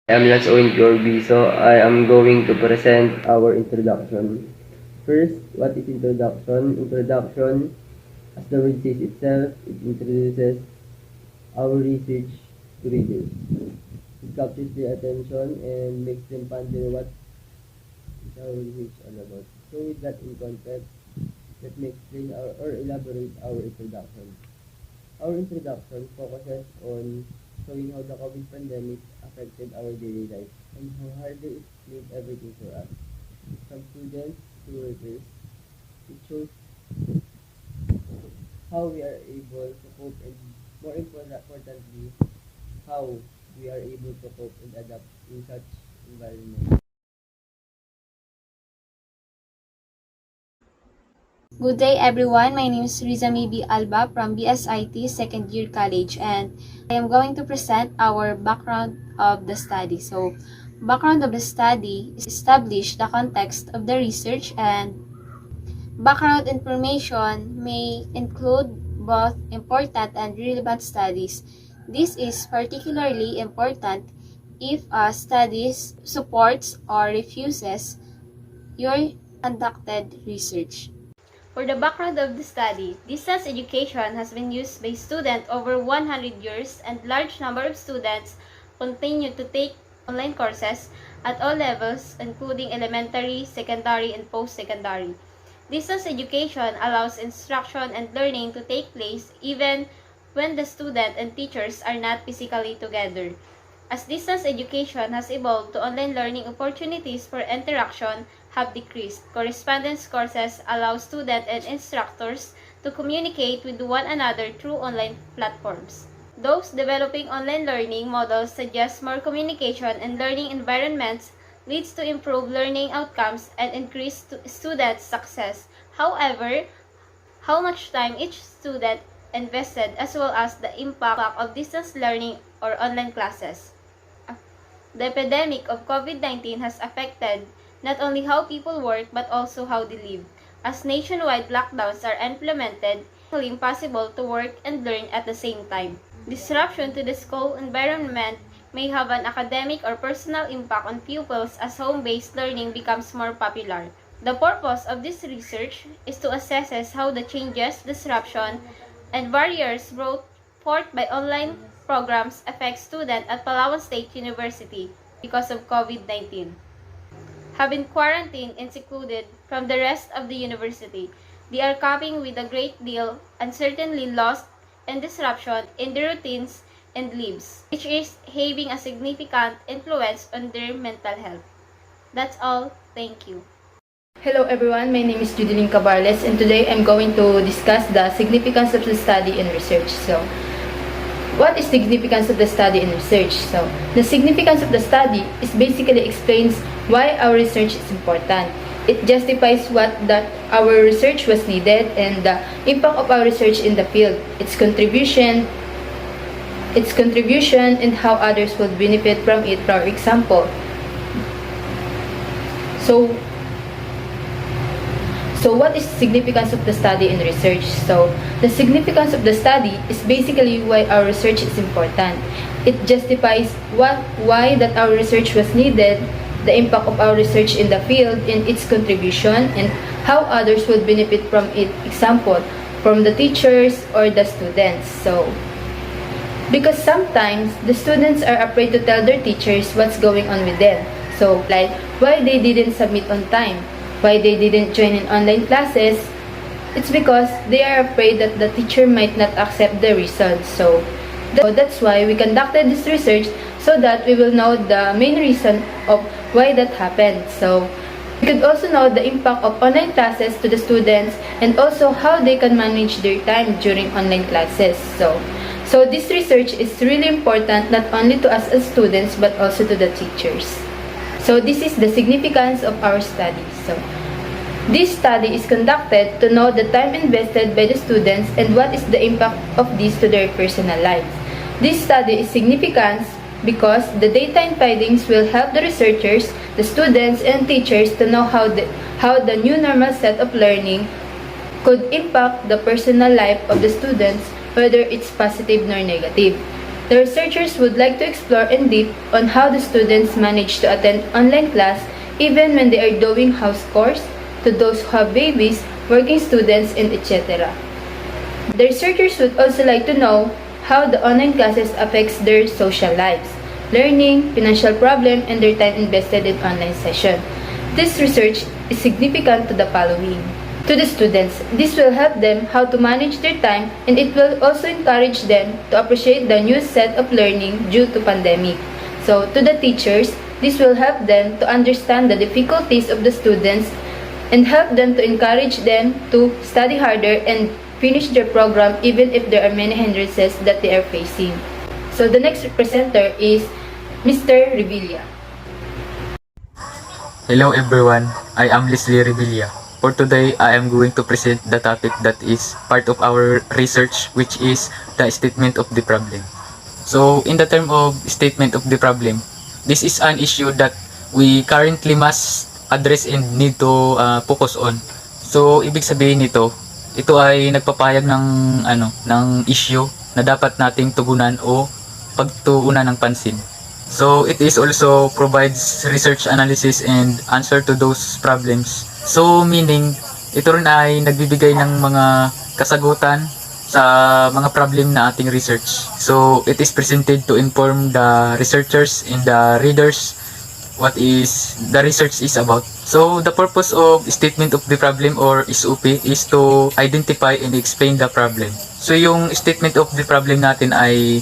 I'm Lance Owen Corby, so I am going to present our introduction. First, what is introduction? Introduction, as the word says itself, it introduces our research to readers. It captures their attention and makes them ponder what is our research all about. So with that in context, let me explain or elaborate our introduction. Our introduction focuses on showing how the COVID pandemic affected our daily life and how hardly it made everything for us. From students to workers, it shows how we are able to cope and more importantly, how we are able to cope and adapt in such environment. Good day everyone, my name is Rizami B. Alba from BSIT Second Year College and I am going to present our background of the study. So, background of the study is establish the context of the research and background information may include both important and relevant studies. This is particularly important if a study supports or refuses your conducted research. For the background of the study, distance education has been used by students over 100 years and large number of students continue to take online courses at all levels including elementary, secondary, and post-secondary. Distance education allows instruction and learning to take place even when the student and teachers are not physically together. As distance education has evolved to online learning opportunities for interaction have decreased. Correspondence courses allow students and instructors to communicate with one another through online platforms. Those developing online learning models suggest more communication and learning environments leads to improved learning outcomes and increased student success. However, how much time each student invested as well as the impact of distance learning or online classes. The epidemic of COVID-19 has affected not only how people work but also how they live. As nationwide lockdowns are implemented, it's impossible to work and learn at the same time. Disruption to the school environment may have an academic or personal impact on pupils as home-based learning becomes more popular. The purpose of this research is to assess how the changes, disruption, and barriers brought forth by online programs affect students at Palawan State University because of COVID-19. Have been quarantined and secluded from the rest of the university. They are coping with a great deal and certainly loss and disruption in their routines and lives, which is having a significant influence on their mental health. That's all. Thank you. Hello everyone, my name is Judeline Cabarles and today I'm going to discuss the significance of the study and research. So, what is significance of the study and research? So, the significance of the study is basically explains why our research is important. It justifies that our research was needed and the impact of our research in the field, its contribution and how others will benefit from it. For example, So what is significance of the study and research? So the significance of the study is basically why our research is important. It justifies why that our research was needed, the impact of our research in the field, and its contribution, and how others would benefit from it. Example, from the teachers or the students. So because sometimes the students are afraid to tell their teachers what's going on with them. So like why they didn't submit on time, why they didn't join in online classes, it's because they are afraid that the teacher might not accept the results. So that's why we conducted this research so that we will know the main reason of why that happened. So we could also know the impact of online classes to the students and also how they can manage their time during online classes. So this research is really important not only to us as students but also to the teachers. So this is the significance of our study. So this study is conducted to know the time invested by the students and what is the impact of this to their personal lives. This study is significant because the data and findings will help the researchers, the students, and teachers to know how the new normal set of learning could impact the personal life of the students, whether it's positive or negative. The researchers would like to explore in depth on how the students manage to attend online class even when they are doing house chores, to those who have babies, working students, and etc. The researchers would also like to know how the online classes affects their social lives, learning, financial problem, and their time invested in online session. This research is significant to the following. To the students, this will help them how to manage their time, and it will also encourage them to appreciate the new set of learning due to pandemic. So to the teachers, this will help them to understand the difficulties of the students and help them to encourage them to study harder and finish their program even if there are many hindrances that they are facing. So the next presenter is Mr. Revilla. Hello everyone, I am Leslie Revilla. For today, I am going to present the topic that is part of our research, which is the statement of the problem. So, in the term of statement of the problem, this is an issue that we currently must address and need to focus on. So, ibig sabihin nito, ito ay nagpapahayag ng issue na dapat nating tugunan o pagtuunan ng pansin. So it is also provides research analysis and answer to those problems. So meaning, ito rin ay nagbibigay ng mga kasagutan sa mga problem na ating research. So it is presented to inform the researchers and the readers what is the research is about. So the purpose of statement of the problem or SOP is to identify and explain the problem. So yung statement of the problem natin ay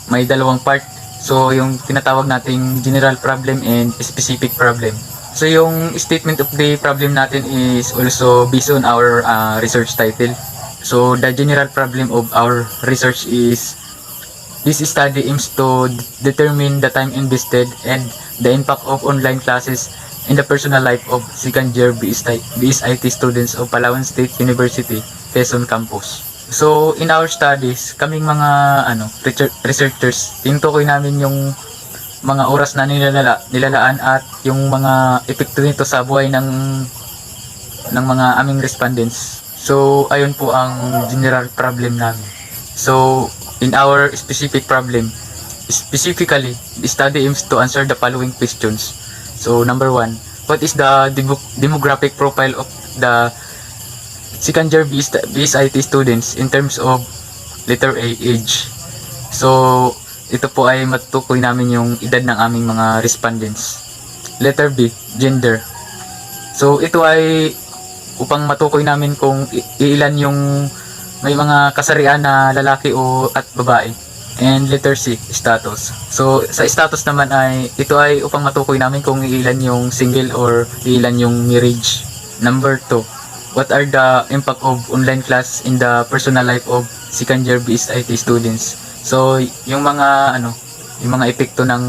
may dalawang part. So yung tinatawag nating general problem and specific problem. So yung statement of the problem natin is also based on our research title. So the general problem of our research is this study aims to determine the time invested and the impact of online classes in the personal life of second year BSIT students of Palawan State University, Quezon Campus. So in our studies, kaming mga researchers, tinutukoy namin yung mga oras na nilalaan at yung mga epekto nito sa buhay ng mga aming respondents. So ayun po ang general problem namin. So in our specific problem, specifically, the study aims to answer the following questions. So number 1, what is the demographic profile of the second year BSIT students in terms of letter A, age? So ito po ay matutukoy namin yung edad ng aming mga respondents. Letter B, gender. So ito ay upang matukoy namin kung ilan yung may mga kasarian na lalaki o at babae. And letter C, status. So sa status naman ay ito ay upang matukoy namin kung ilan yung single or ilan yung marriage. Number 2, what are the impact of online class in the personal life of second year BSIT students? So yung mga yung mga epekto ng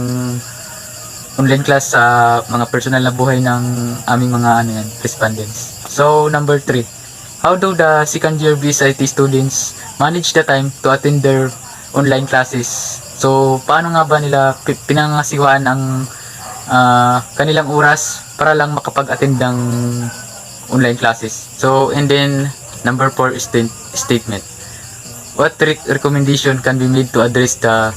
online class sa mga personal na buhay ng aming mga respondents. So number 3, how do the second year BSIT students manage the time to attend their online classes? So paano nga ba nila pinangasiwaan ang kanilang oras para lang makapag-attend ng online classes? So and then number 4 is statement. What recommendation can be made to address the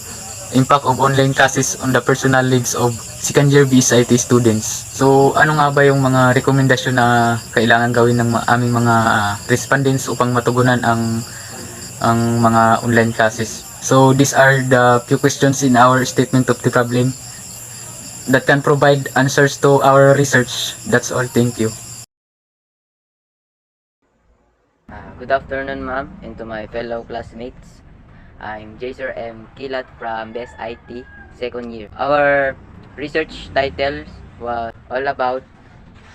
impact of online classes on the personal lives of second year BSIT students? So ano nga ba yung mga rekomendasyon na kailangan gawin ng aming mga respondents upang matugunan ang mga online classes? So these are the few questions in our statement of the problem that can provide answers to our research. That's all. Thank you. Good afternoon, ma'am, and to my fellow classmates. I'm Jaser M. Kilat from BSIT second year. Our research title was all about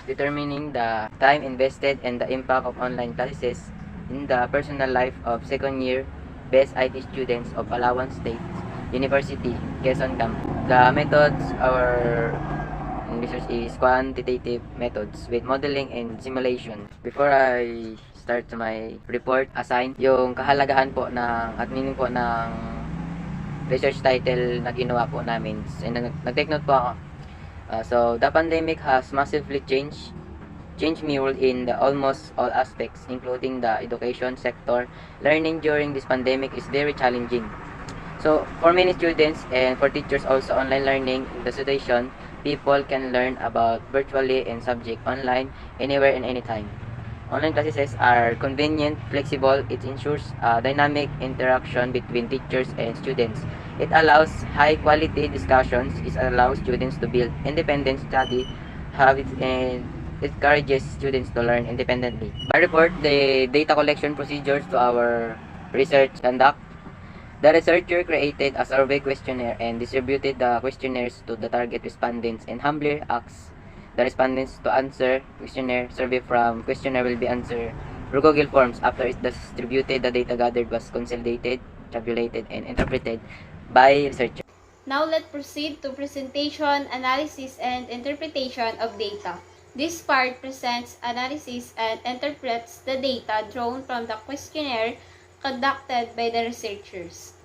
determining the time invested and the impact of online classes in the personal life of second year BSIT students of Palawan State University, Quezon Campus. The methods our research is quantitative methods with modeling and simulation. Before I start to my report, assigned yung kahalagaan po ng at meaning po ng research title na ginawa po namin. And nag-take note po ako. So the pandemic has massively changed me in the almost all aspects, including the education sector. Learning during this pandemic is very challenging. So for many students and for teachers also, online learning in the situation, people can learn about virtually and subject online anywhere and anytime. Online classes are convenient, flexible. It ensures dynamic interaction between teachers and students. It allows high quality discussions. It allows students to build independent study habits, and it encourages students to learn independently. I report the data collection procedures to our research conduct. The researcher created a survey questionnaire and distributed the questionnaires to the target respondents, and humbly asked the respondents to answer questionnaire. Survey from questionnaire will be answered through Google Forms. After it distributed, the data gathered was consolidated, tabulated, and interpreted by researcher. Now let's proceed to presentation, analysis, and interpretation of data. This part presents, analysis, and interprets the data drawn from the questionnaire conducted by the researchers.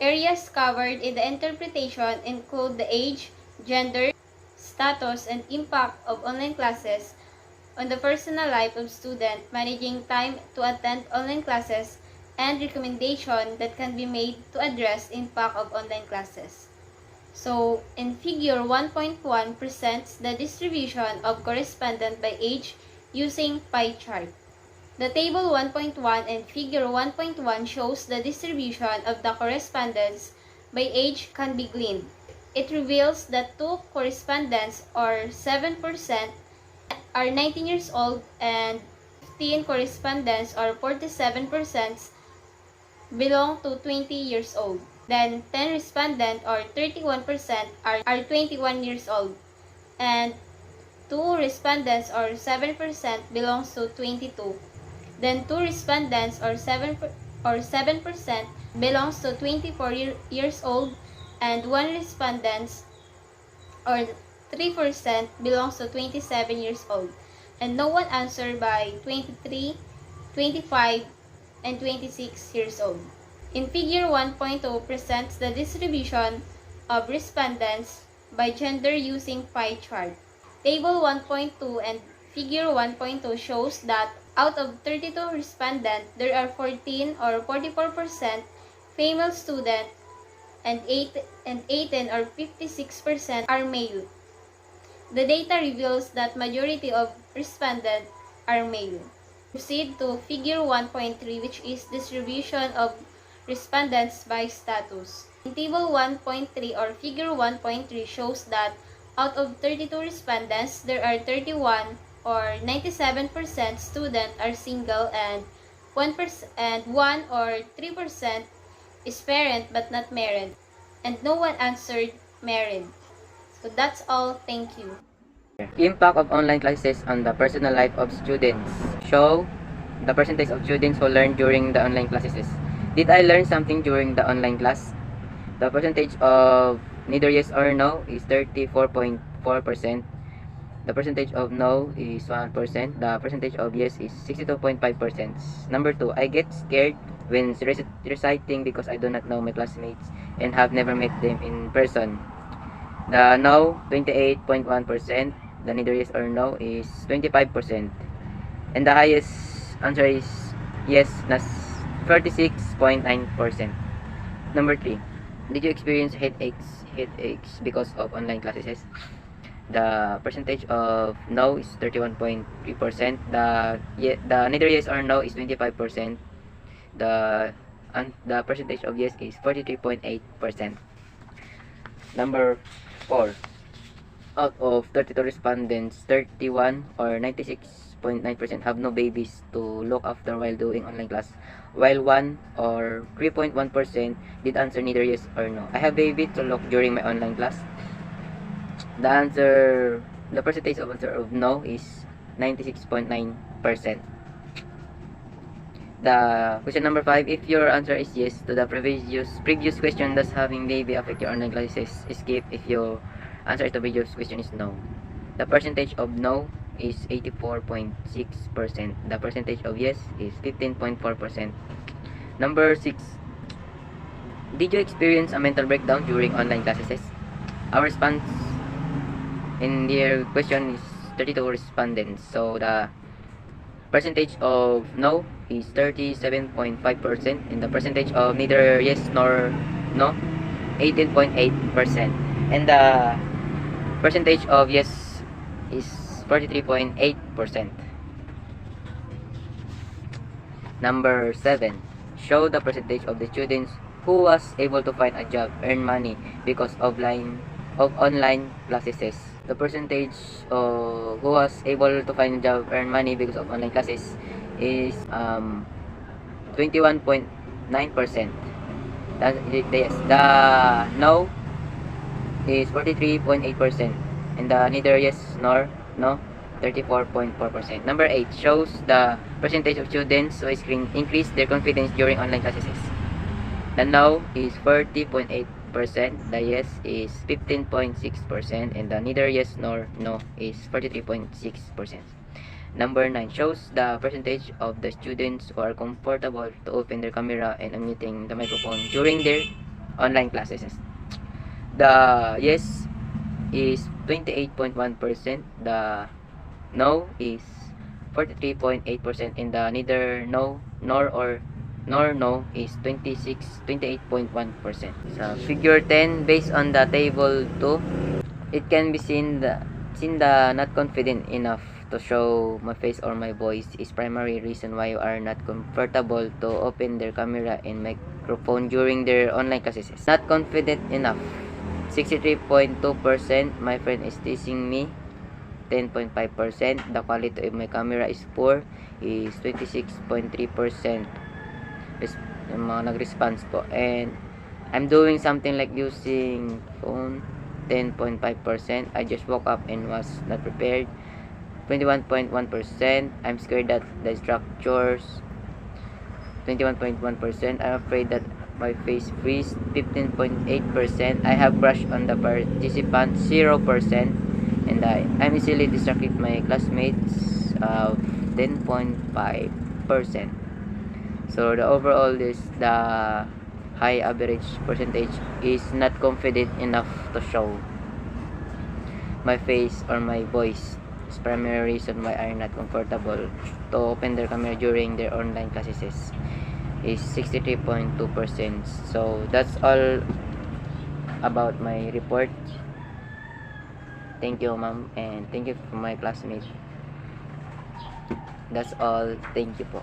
Areas covered in the interpretation include the age, gender, status, and impact of online classes on the personal life of student, managing time to attend online classes, and recommendation that can be made to address impact of online classes. So, in figure 1.1 presents the distribution of correspondent by age using pie chart. The table 1.1 and figure 1.1 shows the distribution of the correspondence by age can be gleaned. It reveals that two correspondents, or 7%, are 19 years old, and 15 correspondents, or 47%, belong to 20 years old. Then 10 respondents, or 31%, are 21 years old, and 2 respondents, or 7%, belongs to 22. Then 2 respondents, or 7%, belongs to 24 years old, and 1 respondent, or 3%, belongs to 27 years old, and no one answered by 23, 25, and 26 years old. In figure 1.0 presents the distribution of respondents by gender using pie chart. Table 1.2 and figure 1.2 shows that out of 32 respondents, there are 14, or 44%, female students, and 18, or 56%, are male. The data reveals that majority of respondents are male. Proceed to figure 1.3, which is distribution of respondents by status. In table 1.3 or figure 1.3 shows that out of 32 respondents, there are 31, or 97%, students are single, and 1 or 3% is parent but not married, and no one answered married. So that's all. Thank you. Impact of online classes on the personal life of students. Show the percentage of students who learn during the online classes. Did I learn something during the online class? The percentage of neither yes or no is 34.4%. The percentage of no is 1%. The percentage of yes is 62.5%. Number 2, I get scared when reciting because I do not know my classmates and have never met them in person. The no, 28.1%. The neither yes or no is 25%. And the highest answer is yes, nas 36.9%. Number 3, did you experience headaches because of online classes? The percentage of no is 31.3%. The neither yes or no is 25%. The percentage of yes is 43.8%. Number 4, out of 32 respondents, 31, or 96.9%, have no babies to look after while doing online class, while 1, or 3.1%, did answer neither yes or no. I have baby to look during my online class. The percentage of answer of no is 96.9%. The question number 5, if your answer is yes to the previous question, does having baby affect your online classes? Skip if your answer to the previous question is no. The percentage of no is 84.6%. The percentage of yes is 15.4%. Number 6, did you experience a mental breakdown during online classes? Our response in their question is 32 respondents. So the percentage of no is 37.5%, and the percentage of neither yes nor no 18.8%, and the percentage of yes is 43.8%. Number 7. Show the percentage of the students who was able to find a job, earn money because of online classes. The percentage who was able to find a job, earn money because of online classes is 21.9%. The no is 43.8%, and the neither yes nor no 34.4%. Number 8 shows the percentage of students who increase their confidence during online classes. The no is 40.8%, the yes is 15.6%, and the neither yes nor no is 43.6%. Number 9 shows the percentage of the students who are comfortable to open their camera and unmuting the microphone during their online classes. The yes is 28.1%, the no is 43.8%, and the neither no nor no is 28.1%. Sa figure 10, based on the table 2, it can be seen the not confident enough to show my face or my voice is primary reason why you are not comfortable to open their camera and microphone during their online classes. Not confident enough. 63.2%, my friend is teasing me. 10.5%, the quality of my camera is poor, is 26.3%. Yung mga nag-response po. And I'm doing something like using phone, 10.5%. I just woke up and was not prepared, 21.1%. I'm scared that the structures, 21.1%. I'm afraid that my face freeze, 15.8%. I have crush on the participant, 0%. And I'm easily distracted my classmates, 10.5%. So the overall is the high average percentage is not confident enough to show my face or my voice. It's primary reason why I'm not comfortable to open their camera during their online classes is 63.2%. So that's all about my report. Thank you, ma'am, and thank you for my classmates. That's all. Thank you po.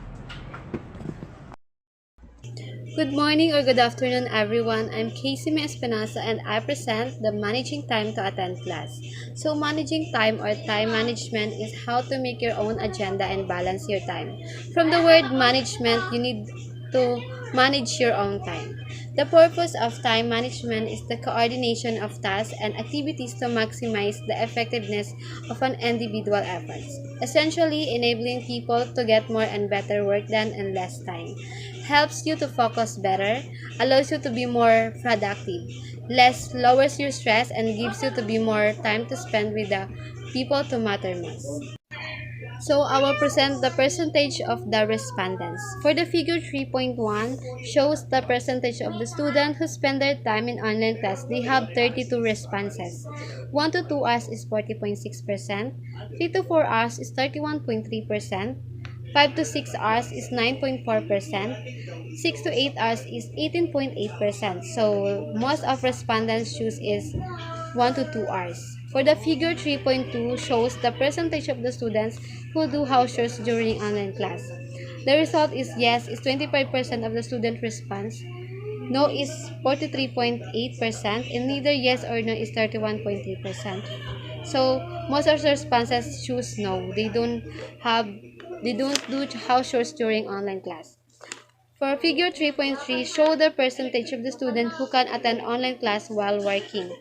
Good morning or good afternoon, everyone. I'm Casey Espinosa and I present the Managing Time to Attend class. So, managing time or time management is how to make your own agenda and balance your time. From the word management, you need to manage your own time. The purpose of time management is the coordination of tasks and activities to maximize the effectiveness of an individual effort, essentially enabling people to get more and better work done in less time. Helps you to focus better, allows you to be more productive, less lowers your stress, and gives you to be more time to spend with the people to matter most. So I will present the percentage of the respondents. For the figure 3.1 shows the percentage of the students who spend their time in online class. They have 32 responses. 1 to 2 hours is 40.6%, 3 to 4 hours is 31.3%, 5 to 6 hours is 9.4%, 6 to 8 hours is 18.8%. So most of respondents choose is 1 to 2 hours. For the figure 3.2 shows the percentage of the students who do house chores during online class. The result is yes is 25% of the student response, no is 43.8%, and neither yes or no is 31.3%. So most of the responses choose no. They don't do house chores during online class. For figure 3.3, show the percentage of the student who can attend online class while working.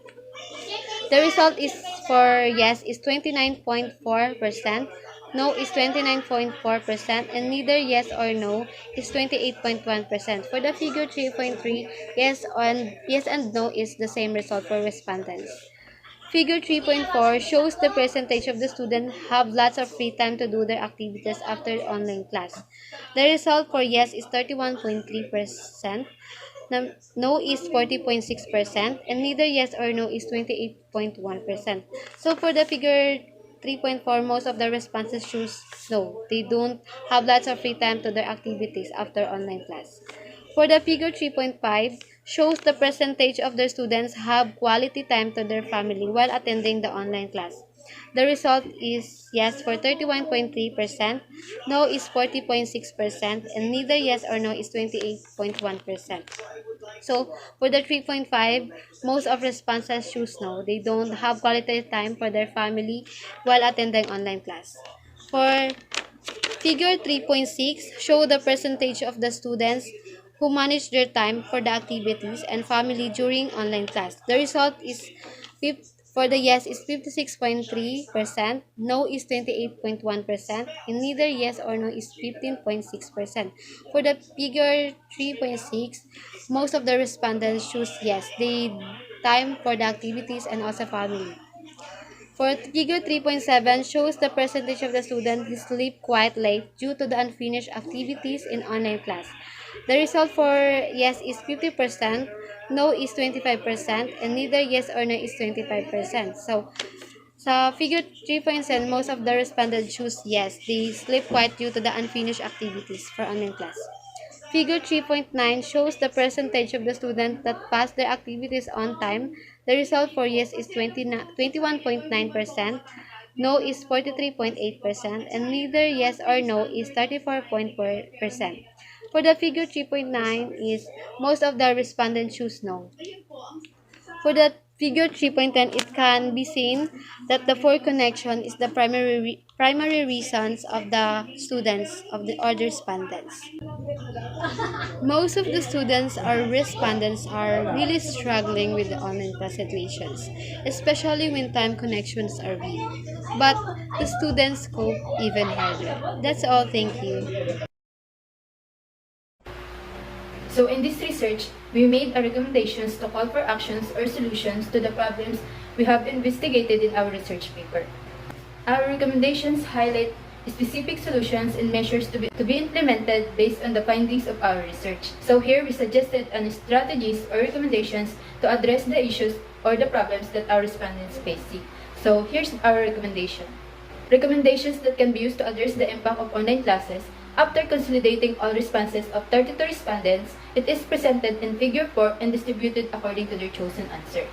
The result is for yes is 29.4%, no is 29.4%, and neither yes or no is 28.1%. For the figure 3.3, yes and no is the same result for respondents. Figure 3.4 shows the percentage of the students have lots of free time to do their activities after online class. The result for yes is 31.3%, no is 40.6%, and neither yes or no is 28.1%. So for the figure 3.4, most of the responses choose no. They don't have lots of free time to their activities after online class. For the figure 3.5, shows the percentage of their students have quality time to their family while attending the online class. The result is yes for 31.3%, no is 40.6%, and neither yes or no is 28.1%. So for the 3.5, most of responses choose no. They don't have quality time for their family while attending online class. For figure 3.6, show the percentage of the students who manage their time for the activities and family during online class. The result is for the yes is 56.3%, no is 28.1%, and neither yes or no is 15.6%. For the figure 3.6, most of the respondents choose yes. They time for the activities and also family. For figure 3.7 shows the percentage of the students who sleep quite late due to the unfinished activities in online class. The result for yes is 50%, no is 25%, and neither yes or no is 25%. So, sa figure 3.7, most of the respondents choose yes. They sleep quite due to the unfinished activities for online class. Figure 3.9 shows the percentage of the students that pass their activities on time. The result for yes is 21.9%, no is 43.8%, and neither yes or no is 34.4%. For the figure 3.9 is most of the respondents choose no. For the figure 3.10, it can be seen that the poor connection is the primary reasons of the students of the other respondents. Most of the students or respondents are really struggling with the online class situations, especially when time connections are weak. But the students cope even harder. That's all. Thank you. So in this research, we made our recommendations to call for actions or solutions to the problems we have investigated in our research paper. Our recommendations highlight specific solutions and measures to be implemented based on the findings of our research. So here we suggested strategies or recommendations to address the issues or the problems that our respondents facing. So here's our recommendation. Recommendations that can be used to address the impact of online classes. After consolidating all responses of 32 respondents, it is presented in figure 4 and distributed according to their chosen answer.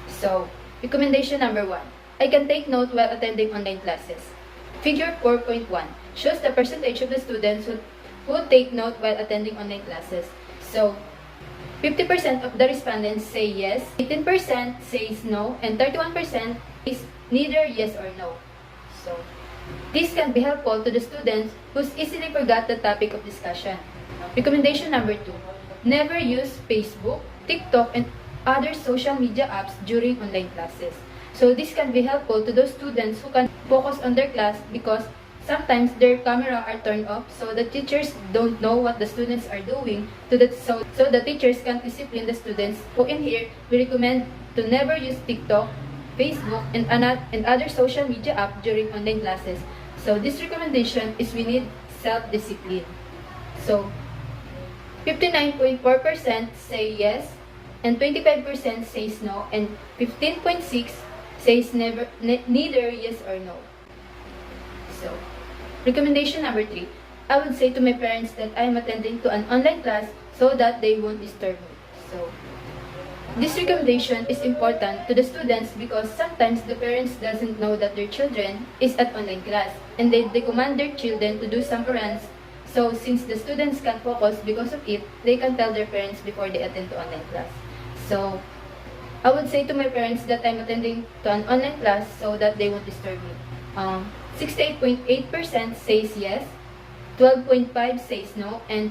So, recommendation number 1. I can take note while attending online classes. Figure 4.1 shows the percentage of the students who take note while attending online classes. So, 50% of the respondents say yes, 18% says no, and 31% is neither yes or no. So, this can be helpful to the students who easily forgot the topic of discussion. Recommendation number 2. Never use Facebook, TikTok, and other social media apps during online classes. So this can be helpful to those students who can focus on their class because sometimes their camera are turned off so the teachers don't know what the students are doing so the teachers can discipline the students. So in here, we recommend to never use TikTok, Facebook, and other social media app during online classes. So this recommendation is we need self-discipline. So 59.4% say yes, and 25% says no, and 15.6% says neither yes or no. So recommendation number 3. I would say to my parents that I am attending to an online class so that they won't disturb me. So this recommendation is important to the students because sometimes the parents doesn't know that their children is at online class and they command their children to do some errands. So since the students can focus because of it, they can tell their parents before they attend to online class. So I would say to my parents that I'm attending to an online class so that they won't disturb me. 68.8% says yes, 12.5% says no, and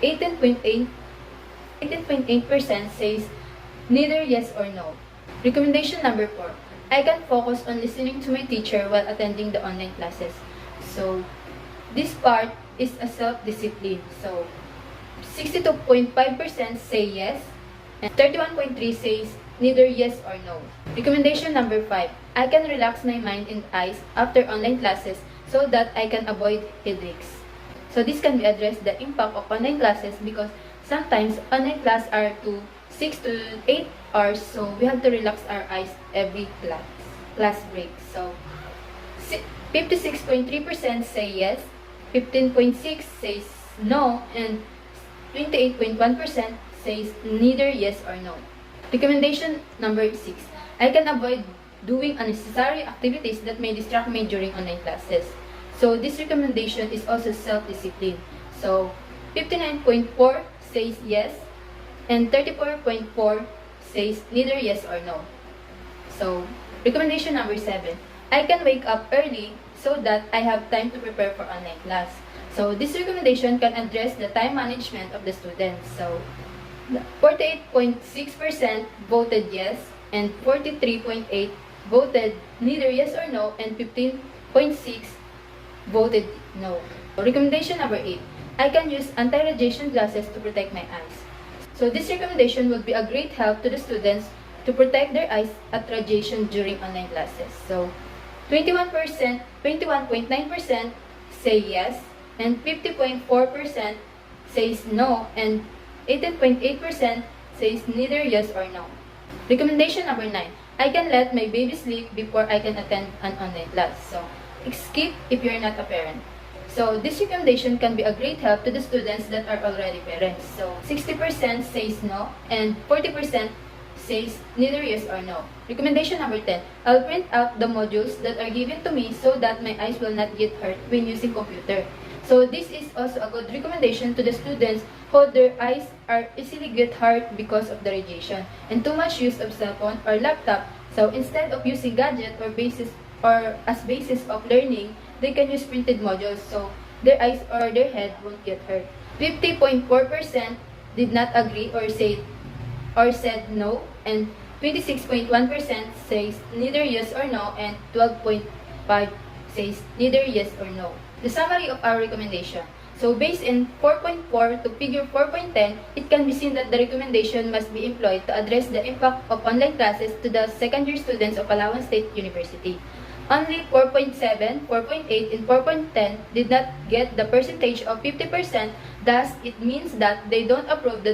18.8% says neither yes or no. Recommendation number 4. I can focus on listening to my teacher while attending the online classes. So, this part is a self-discipline. So, 62.5% say yes, and 31.3% says neither yes or no. Recommendation number 5. I can relax my mind and eyes after online classes so that I can avoid headaches. So, this can be addressed the impact of online classes because sometimes online class are 6 to 8 hours, so we have to relax our eyes every class break. So 56.3% say yes, 15.6% says no, and 28.1% says neither yes or no. Recommendation number 6. I can avoid doing unnecessary activities that may distract me during online classes. So this recommendation is also self-discipline. So 59.4 says yes, and 34.4 says neither yes or no. So recommendation number 7. I can wake up early so that I have time to prepare for online class. So this recommendation can address the time management of the students. So 48.6% voted yes, and 43.8% voted neither yes or no, and 15.6% voted no. Recommendation number 8. I can use anti-radiation glasses to protect my eyes. So this recommendation would be a great help to the students to protect their eyes at radiation during online classes. So 21.9% say yes, and 50.4% says no, and 18.8% says neither yes or no. Recommendation number 9. I can let my baby sleep before I can attend an online class. So skip if you're not a parent. So this recommendation can be a great help to the students that are already parents. So 60% says no, and 40% says neither yes or no. Recommendation number 10. I'll print out the modules that are given to me so that my eyes will not get hurt when using computer. So this is also a good recommendation to the students who their eyes are easily get hurt because of the radiation and too much use of cell phone or laptop. So instead of using gadget or as basis of learning, they can use printed modules so their eyes or their head won't get hurt. 50.4% did not agree or said no, and 26.1% says neither yes or no, and 12.5% says neither yes or no. The summary of our recommendation. So based in 4.4 to figure 4.10, it can be seen that the recommendation must be employed to address the impact of online classes to the second-year students of Palawan State University. Only 4.7, 4.8, and 4.10 did not get the percentage of 50%, thus it means that they don't approve the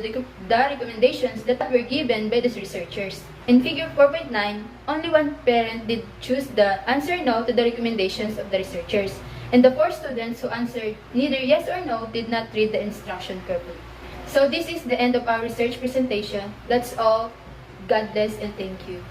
recommendations that were given by the researchers. In figure 4.9, only one parent did choose the answer no to the recommendations of the researchers, and the 4 students who answered neither yes or no did not read the instruction carefully. So this is the end of our research presentation. That's all. God bless and thank you.